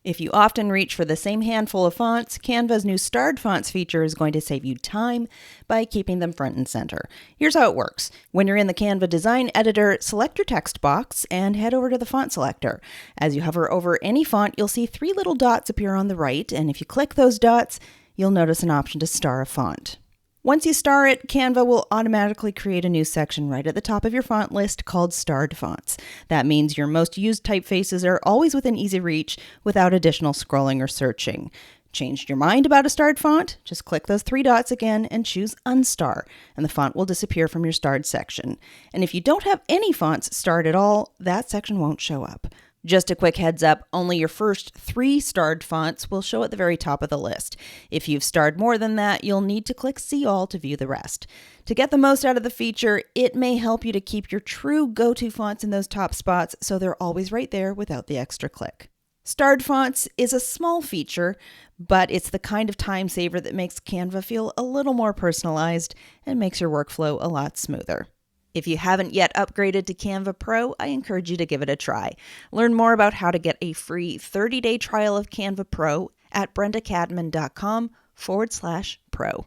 If you often reach for the same handful of fonts, Canva's new starred fonts feature is going to save you time by keeping them front and center. Here's how it works. When you're in the Canva design editor, select your text box and head over to the font selector. As you hover over any font, you'll see 3 little dots appear on the right, and if you click those dots, you'll notice an option to star a font. Once you star it, Canva will automatically create a new section right at the top of your font list called Starred Fonts. That means your most used typefaces are always within easy reach without additional scrolling or searching. Changed your mind about a starred font? Just click those 3 dots again and choose Unstar, and the font will disappear from your starred section. And if you don't have any fonts starred at all, that section won't show up. Just a quick heads up, only your first 3 starred fonts will show at the very top of the list. If you've starred more than that, you'll need to click See All to view the rest. To get the most out of the feature, it may help you to keep your true go-to fonts in those top spots so they're always right there without the extra click. Starred fonts is a small feature, but it's the kind of time saver that makes Canva feel a little more personalized and makes your workflow a lot smoother. If you haven't yet upgraded to Canva Pro, I encourage you to give it a try. Learn more about how to get a free 30-day trial of Canva Pro at brendacadman.com/pro.